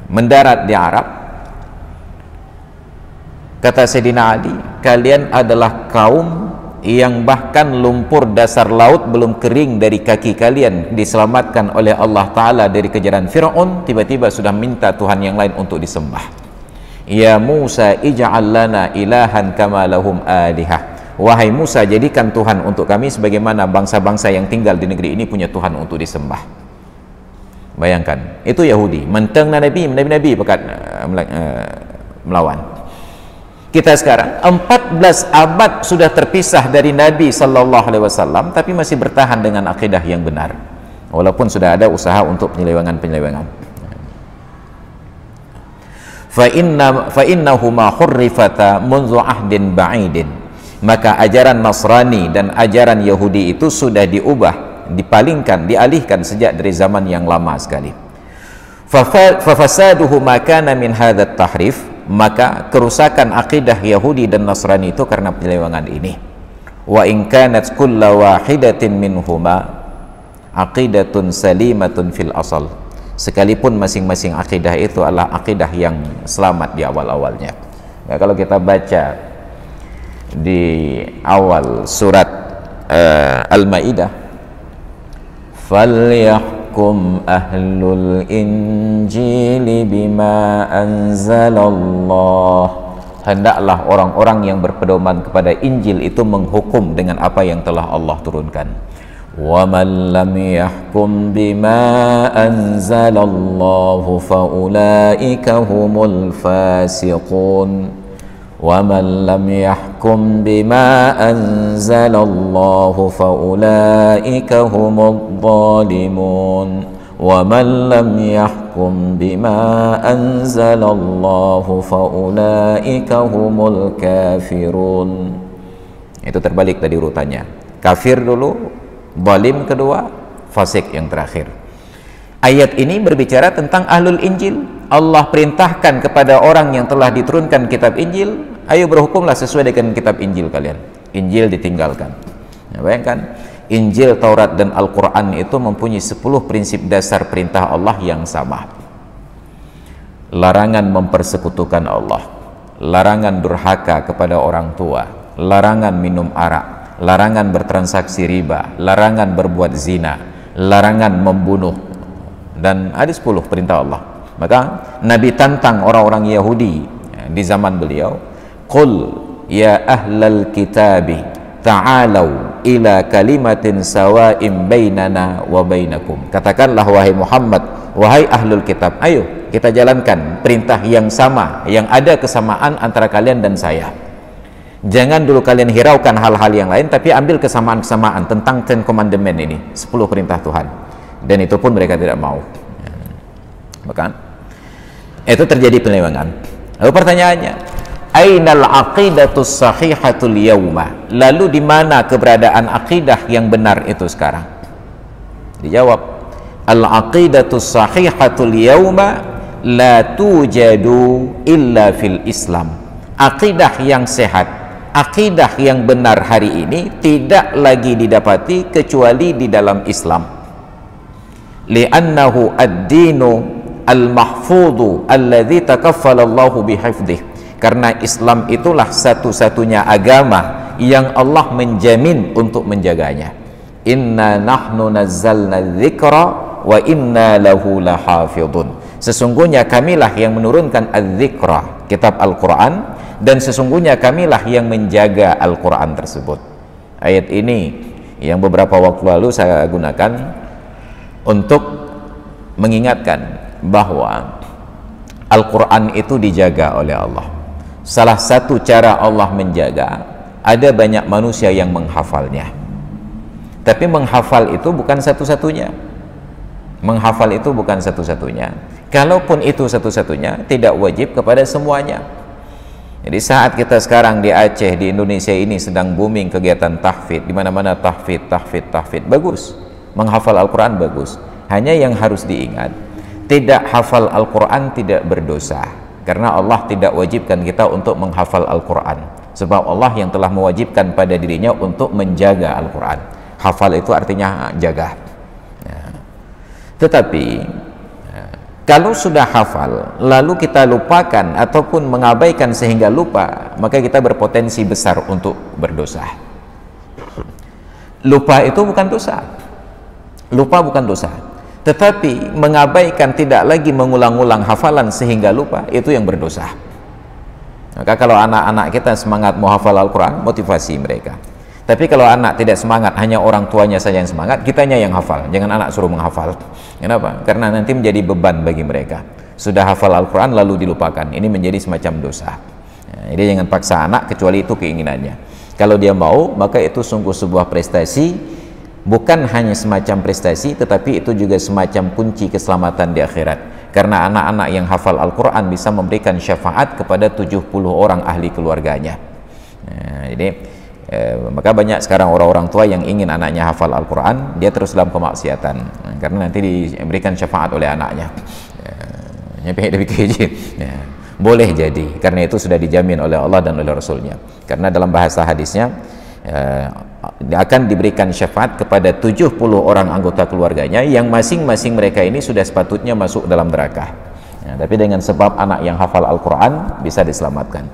mendarat di Arab. Kata Sayyidina Ali, kalian adalah kaum yang bahkan lumpur dasar laut belum kering dari kaki kalian, diselamatkan oleh Allah Ta'ala dari kejaran Firaun, tiba-tiba sudah minta Tuhan yang lain untuk disembah. Ya Musa ij'al lana ilahan kama lahum alihah, wahai Musa, jadikan Tuhan untuk kami sebagaimana bangsa-bangsa yang tinggal di negeri ini punya Tuhan untuk disembah. Bayangkan, itu Yahudi menteng nabi pekat melawan. Kita sekarang 14 abad sudah terpisah dari Nabi Sallallahu Alaihi Wasallam, tapi masih bertahan dengan akidah yang benar, walaupun sudah ada usaha untuk penyelewengan. Fa innahuma hurrifata munzu ahdin ba'idin, maka ajaran Nasrani dan ajaran Yahudi itu sudah diubah, dipalingkan, dialihkan sejak dari zaman yang lama sekali. Fafasaduhu makana min hadat tahrif, maka kerusakan akidah Yahudi dan Nasrani itu karena penyelewengan ini. Wa in kanat kulla wahidatin minhuma aqidatun salimatun fil asal, sekalipun masing-masing akidah itu adalah akidah yang selamat di awal-awalnya. Nah, kalau kita baca di awal surat Al-Maidah, falyahkum ahlul injili bima anzalallah, hendaklah orang-orang yang berpedoman kepada Injil itu menghukum dengan apa yang telah Allah turunkan. Wa man lam yahkum bima anzalallahu faulaika humul fasiqun. Wa man lam yahkum bima anzalallahu faulaika humudz zalimun. Wa man lam yahkum bima anzalallahu faulaika humul kafirun. Itu terbalik tadi urutannya. Kafir dulu, zalim kedua, fasik yang terakhir. Ayat ini berbicara tentang ahlul Injil. Allah perintahkan kepada orang yang telah diturunkan kitab Injil, ayo berhukumlah sesuai dengan kitab Injil kalian. Injil ditinggalkan. Nah, bayangkan, Injil, Taurat, dan Al-Quran itu mempunyai 10 prinsip dasar perintah Allah yang sama. Larangan mempersekutukan Allah, larangan durhaka kepada orang tua, larangan minum arak, larangan bertransaksi riba, larangan berbuat zina, larangan membunuh, dan ada 10 perintah Allah. Maka Nabi tantang orang-orang Yahudi di zaman beliau, qul ya ahlal kitabi ta'alau ila kalimatin sawa'im bainana wa bainakum. Katakanlah wahai Muhammad, wahai ahlul kitab, ayo kita jalankan perintah yang sama, yang ada kesamaan antara kalian dan saya. Jangan dulu kalian hiraukan hal-hal yang lain, tapi ambil kesamaan-kesamaan tentang 10 commandment ini, 10 perintah Tuhan. Dan itu pun mereka tidak mau. Maka itu terjadi penyelewengan. Lalu pertanyaannya, ainal aqidatus sahihatul yauma? Lalu di mana keberadaan akidah yang benar itu sekarang? Dijawab, al aqidatus sahihatul yauma la tujadu illa fil Islam. Akidah yang sehat, akidah yang benar hari ini tidak lagi didapati kecuali di dalam Islam. Li'annahu ad-dinu al-mahfudhu alladhi takaffalallahu bihifdih. Karena Islam itulah satu-satunya agama yang Allah menjamin untuk menjaganya. Inna nahnu nazzalna dzikra wa inna lahu lahafidhun. Sesungguhnya kamilah yang menurunkan az-dzikra, kitab Al-Quran, dan sesungguhnya kamilah yang menjaga Al-Quran tersebut. Ayat ini yang beberapa waktu lalu saya gunakan untuk mengingatkan bahwa Al-Quran itu dijaga oleh Allah. Salah satu cara Allah menjaga, ada banyak manusia yang menghafalnya, tapi menghafal itu bukan satu-satunya. Menghafal itu bukan satu-satunya. Kalaupun itu satu-satunya, tidak wajib kepada semuanya. Jadi saat kita sekarang di Aceh, di Indonesia ini sedang booming kegiatan tahfidz, di mana-mana tahfidz, bagus. Menghafal Al-Quran bagus. Hanya yang harus diingat, tidak hafal Al-Quran tidak berdosa, karena Allah tidak wajibkan kita untuk menghafal Al-Quran, sebab Allah yang telah mewajibkan pada dirinya untuk menjaga Al-Quran. Hafal itu artinya jaga. Tetapi kalau sudah hafal lalu kita lupakan ataupun mengabaikan sehingga lupa, maka kita berpotensi besar untuk berdosa. Lupa itu bukan dosa, lupa bukan dosa, tetapi mengabaikan, tidak lagi mengulang-ulang hafalan sehingga lupa, itu yang berdosa. Maka kalau anak-anak kita semangat mau hafal Al-Quran, motivasi mereka. Tapi kalau anak tidak semangat, hanya orang tuanya saja yang semangat, kitanya yang hafal, jangan anak suruh menghafal. Kenapa? Karena nanti menjadi beban bagi mereka. Sudah hafal Al-Quran lalu dilupakan, ini menjadi semacam dosa. Jadi jangan paksa anak kecuali itu keinginannya. Kalau dia mau, maka itu sungguh sebuah prestasi. Bukan hanya semacam prestasi, tetapi itu juga semacam kunci keselamatan di akhirat. Karena anak-anak yang hafal Al-Quran bisa memberikan syafaat kepada 70 orang ahli keluarganya. Jadi maka banyak sekarang orang-orang tua yang ingin anaknya hafal Al-Quran, dia terus dalam kemaksiatan, karena nanti diberikan syafaat oleh anaknya. Boleh jadi, karena itu sudah dijamin oleh Allah dan oleh Rasulnya. Karena dalam bahasa hadisnya, akan diberikan syafaat kepada 70 orang anggota keluarganya yang masing-masing mereka ini sudah sepatutnya masuk dalam neraka. Tapi dengan sebab anak yang hafal Al-Quran bisa diselamatkan.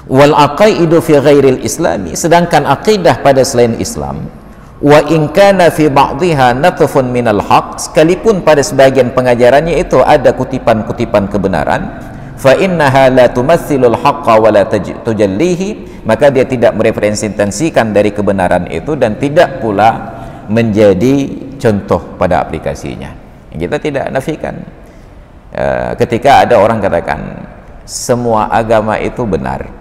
Wal aqaidu fi ghairil islami, sedangkan akidah pada selain Islam, wa in kana fi ba'dihha natfun minal haq, sekalipun pada sebagian pengajarannya itu ada kutipan-kutipan kebenaran, fa innaha la tumathilul haqqa wa la tujallihi, maka dia tidak merepresentasikan dari kebenaran itu dan tidak pula menjadi contoh pada aplikasinya. Kita tidak nafikan ketika ada orang katakan semua agama itu benar.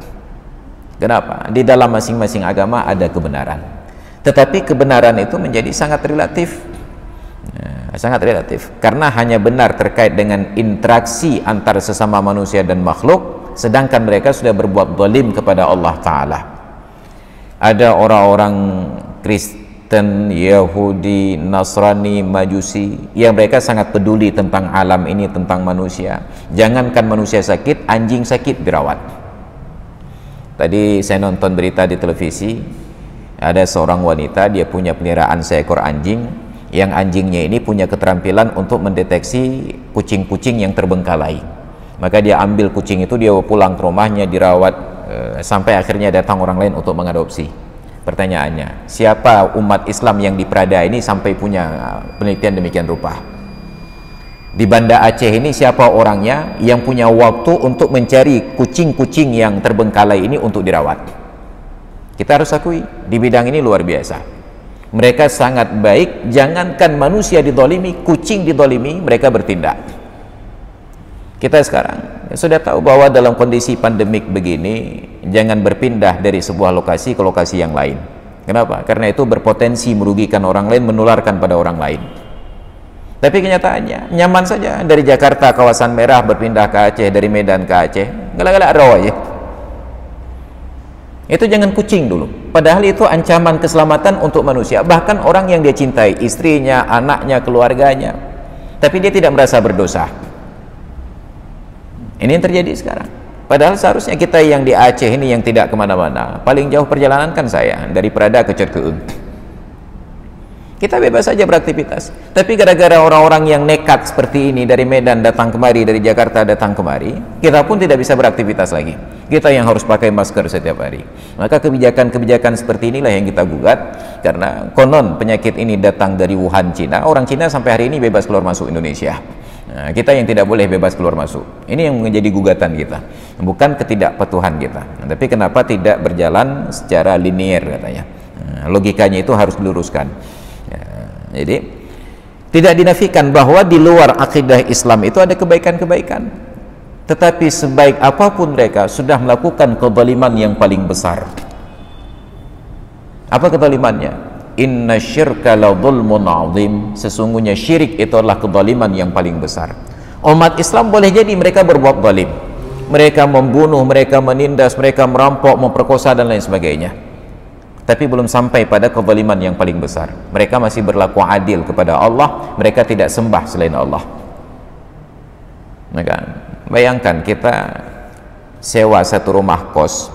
Kenapa? Di dalam masing-masing agama ada kebenaran, tetapi kebenaran itu menjadi sangat relatif. Sangat relatif, karena hanya benar terkait dengan interaksi antara sesama manusia dan makhluk, sedangkan mereka sudah berbuat zalim kepada Allah Ta'ala. Ada orang-orang Kristen, Yahudi, Nasrani, Majusi, yang mereka sangat peduli tentang alam ini, tentang manusia. Jangankan manusia sakit, anjing sakit dirawat. Tadi saya nonton berita di televisi, ada seorang wanita, dia punya peliharaan seekor anjing, yang anjingnya ini punya keterampilan untuk mendeteksi kucing-kucing yang terbengkalai. Maka dia ambil kucing itu, dia pulang ke rumahnya, dirawat, sampai akhirnya datang orang lain untuk mengadopsi. Pertanyaannya, siapa umat Islam yang di Prada ini sampai punya penelitian demikian rupa? Di Banda Aceh ini siapa orangnya yang punya waktu untuk mencari kucing-kucing yang terbengkalai ini untuk dirawat? Kita harus akui, di bidang ini luar biasa. Mereka sangat baik, jangankan manusia didolimi, kucing didolimi, mereka bertindak. Kita sekarang sudah tahu bahwa dalam kondisi pandemik begini, jangan berpindah dari sebuah lokasi ke lokasi yang lain. Kenapa? Karena itu berpotensi merugikan orang lain, menularkan pada orang lain. Tapi kenyataannya nyaman saja, dari Jakarta kawasan merah berpindah ke Aceh, dari Medan ke Aceh, galak-galak rawa aja. Itu jangan kucing dulu, padahal itu ancaman keselamatan untuk manusia, bahkan orang yang dia cintai, istrinya, anaknya, keluarganya, tapi dia tidak merasa berdosa. Ini yang terjadi sekarang. Padahal seharusnya kita yang di Aceh ini yang tidak kemana-mana, paling jauh perjalanan kan saya dari Prada ke Cerkeung. Kita bebas saja beraktivitas. Tapi gara-gara orang-orang yang nekat seperti ini, dari Medan datang kemari, dari Jakarta datang kemari, kita pun tidak bisa beraktivitas lagi. Kita yang harus pakai masker setiap hari. Maka kebijakan-kebijakan seperti inilah yang kita gugat, karena konon penyakit ini datang dari Wuhan, Cina. Orang Cina sampai hari ini bebas keluar masuk Indonesia. Nah, kita yang tidak boleh bebas keluar masuk. Ini yang menjadi gugatan kita, bukan ketidakpatuhan kita. Nah, tapi kenapa tidak berjalan secara linier katanya? Nah, logikanya itu harus diluruskan. Jadi tidak dinafikan bahwa di luar akidah Islam itu ada kebaikan-kebaikan, tetapi sebaik apapun mereka sudah melakukan kezaliman yang paling besar. Apa kezalimannya? Inna syirka la dzulmun azim. Sesungguhnya syirik itu adalah kezaliman yang paling besar. Umat Islam boleh jadi mereka berbuat zalim, mereka membunuh, mereka menindas, mereka merampok, memperkosa dan lain sebagainya, tapi belum sampai pada kezaliman yang paling besar. Mereka masih berlaku adil kepada Allah, mereka tidak sembah selain Allah. Maka bayangkan kita sewa satu rumah kos,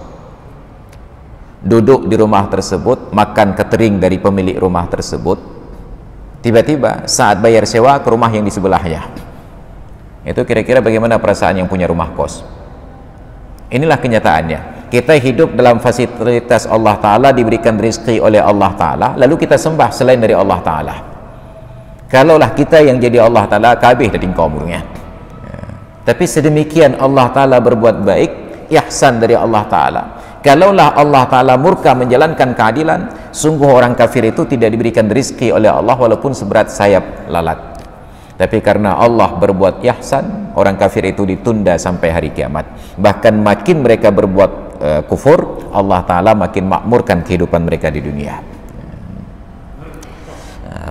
duduk di rumah tersebut, makan catering dari pemilik rumah tersebut, tiba-tiba saat bayar sewa ke rumah yang di sebelahnya, itu kira-kira bagaimana perasaan yang punya rumah kos? Inilah kenyataannya. Kita hidup dalam fasilitas Allah Ta'ala, diberikan rezeki oleh Allah Ta'ala, lalu kita sembah selain dari Allah Ta'ala. Kalaulah kita yang jadi Allah Ta'ala, kabeh dari kaumnya. Tapi sedemikian Allah Ta'ala berbuat baik, ihsan dari Allah Ta'ala. Kalaulah Allah Ta'ala murka menjalankan keadilan, sungguh orang kafir itu tidak diberikan rezeki oleh Allah walaupun seberat sayap lalat. Tapi karena Allah berbuat ihsan, orang kafir itu ditunda sampai hari kiamat. Bahkan makin mereka berbuat kufur, Allah Ta'ala makin makmurkan kehidupan mereka di dunia.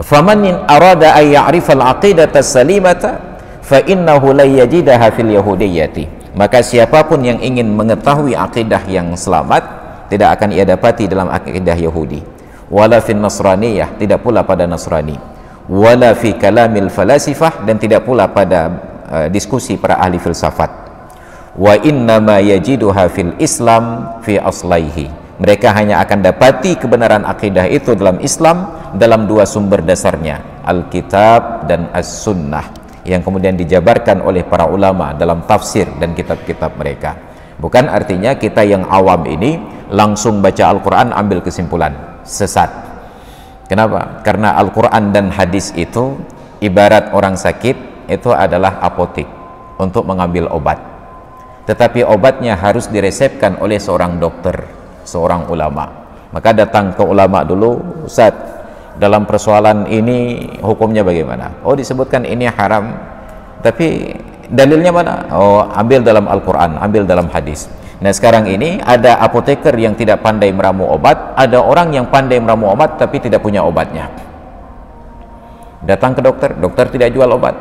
Faman arada ay ya'rifa al-aqidata salimata fa innahu la yajidaha fil yahudiyyati. Maka siapapun yang ingin mengetahui akidah yang selamat, tidak akan ia dapati dalam akidah Yahudi, wala fin nasraniyah, tidak pula pada Nasrani, wala fi kalamil falasifah, dan tidak pula pada diskusi para ahli filsafat. Wa innama yajiduha fil Islam fi aslaihi. Mereka hanya akan dapati kebenaran akidah itu dalam Islam, dalam dua sumber dasarnya, Alkitab dan As-Sunnah, yang kemudian dijabarkan oleh para ulama dalam tafsir dan kitab-kitab mereka. Bukan artinya kita yang awam ini langsung baca Al-Quran ambil kesimpulan, sesat. Kenapa? Karena Al-Quran dan hadis itu ibarat orang sakit itu adalah apotek untuk mengambil obat, tetapi obatnya harus diresepkan oleh seorang dokter, seorang ulama. Maka datang ke ulama dulu, Ustaz, dalam persoalan ini hukumnya bagaimana? Oh, disebutkan ini haram, tapi dalilnya mana? Oh, ambil dalam Al-Quran, ambil dalam hadis. Nah, sekarang ini ada apoteker yang tidak pandai meramu obat, ada orang yang pandai meramu obat tapi tidak punya obatnya. Datang ke dokter, dokter tidak jual obat,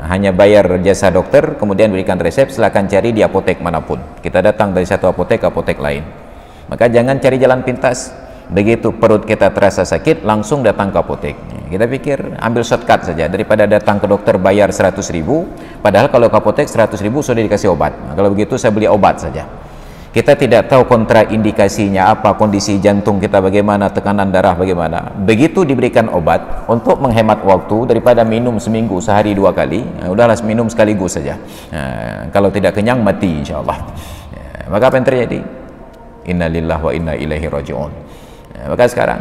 hanya bayar jasa dokter, kemudian berikan resep, silakan cari di apotek manapun. Kita datang dari satu apotek ke apotek lain. Maka jangan cari jalan pintas. Begitu perut kita terasa sakit, langsung datang ke apotek. Kita pikir ambil shortcut saja, daripada datang ke dokter bayar 100.000, padahal kalau ke apotek 100.000 sudah dikasih obat. Nah, kalau begitu saya beli obat saja. Kita tidak tahu kontraindikasinya apa, kondisi jantung kita bagaimana, tekanan darah bagaimana. Begitu diberikan obat untuk menghemat waktu, daripada minum seminggu sehari 2 kali, nah, udahlah minum sekaligus saja. Nah, kalau tidak kenyang mati insyaallah. Maka apa yang terjadi? Inna lillahi wa inna ilaihi raji'un. Maka sekarang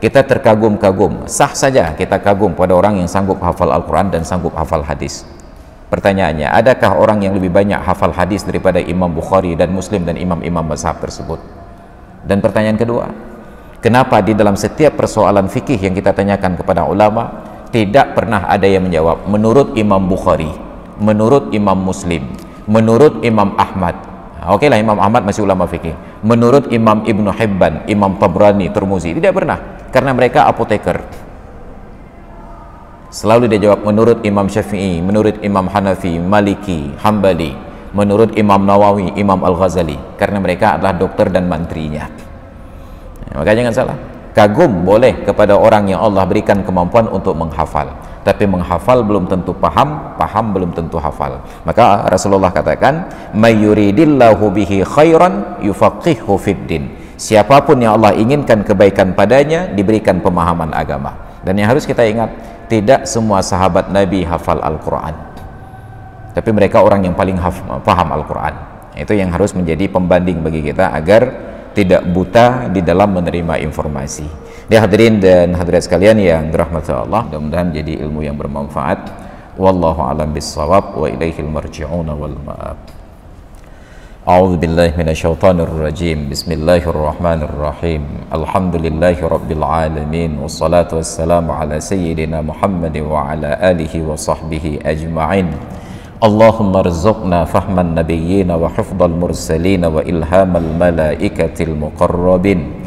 kita terkagum-kagum, sah saja kita kagum pada orang yang sanggup hafal Al-Quran dan sanggup hafal hadis. Pertanyaannya, adakah orang yang lebih banyak hafal hadis daripada Imam Bukhari dan Muslim dan imam-imam mazhab tersebut? Dan pertanyaan kedua, kenapa di dalam setiap persoalan fikih yang kita tanyakan kepada ulama, tidak pernah ada yang menjawab menurut Imam Bukhari, menurut Imam Muslim, menurut Imam Ahmad. Oke lah, Imam Ahmad masih ulama fikih. Menurut Imam Ibnu Hibban, Imam Tabrani, Tirmizi, tidak pernah, karena mereka apoteker. Selalu dia jawab menurut Imam Syafi'i, menurut Imam Hanafi, Maliki, Hambali, menurut Imam Nawawi, Imam Al-Ghazali, karena mereka adalah dokter dan mantrinya. Maka jangan salah, kagum boleh kepada orang yang Allah berikan kemampuan untuk menghafal, tapi menghafal belum tentu paham, paham belum tentu hafal. Maka Rasulullah katakan, may yuridillahu bihi khairan yufaqihu fiddin. Siapapun yang Allah inginkan kebaikan padanya, diberikan pemahaman agama. Dan yang harus kita ingat, tidak semua sahabat Nabi hafal Al-Quran, tapi mereka orang yang paling paham Al-Quran. Itu yang harus menjadi pembanding bagi kita agar tidak buta di dalam menerima informasi. Ya hadirin dan hadirat sekalian yang dirahmati Allah, mudah-mudahan jadi ilmu yang bermanfaat. Wallahu a'lam bissawab wa ilaihil marji'un wal ma'ab. A'udzu billahi minasyaitonir rajim. Bismillahirrahmanirrahim. Alhamdulillahi rabbil alamin wassalatu wassalamu ala sayyidina Muhammad wa ala alihi wa sahbihi ajma'in. Allahumma rzuqna fahman nabiyyin wa hifdzal mursalin wa ilhamal malaikatil muqarrabin.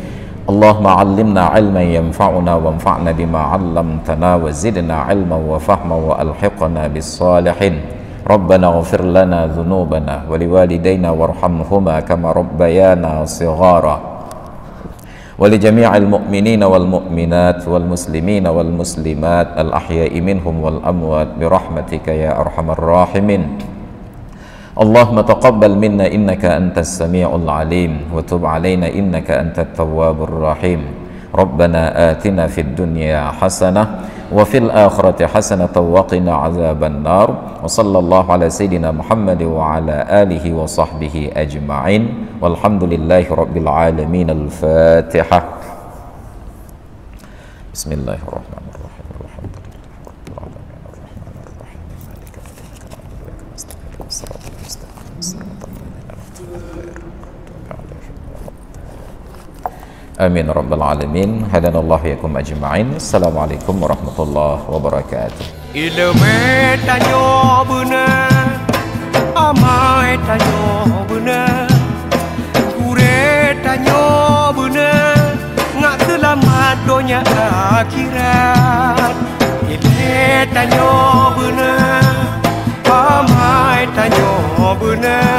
Allahumma 'allimna 'ilman yanfa'una wanfa'na bima 'allamtana wa zidna 'ilman wa fahman wa alhiqna bis salihin. Rabbana ighfir lana dhunubana wa liwalidayna warhamhuma kama rabbayana shighara. Wa li jami'il mu'minina wal mu'minat wal muslimina wal muslimat al ahya'i minhum wal amwat bi rahmatika ya arhamar rahimin. Allahumma taqabbal minna innaka antas sami'ul alim wa tub alaina innaka antat tawwabur rahim. Rabbana atina fid dunya hasanah wa fil akhirati hasanatan wa qina azaban nar. Wa sallallahu ala sayyidina Muhammad wa ala alihi wa sahbihi ajma'in. Walhamdulillahi rabbil alamin. Al-Fatihah. Bismillahirrahmanirrahim. Amin rabbal alamin. Hadanallahu yakum ajma'in. Assalamualaikum warahmatullahi wabarakatuh. Ilmu tanyo benar, amai tanyo benar, kure tanyo benar, ngak selamat dunia akhirat. Ilmu tanyo benar, amai tanyo benar.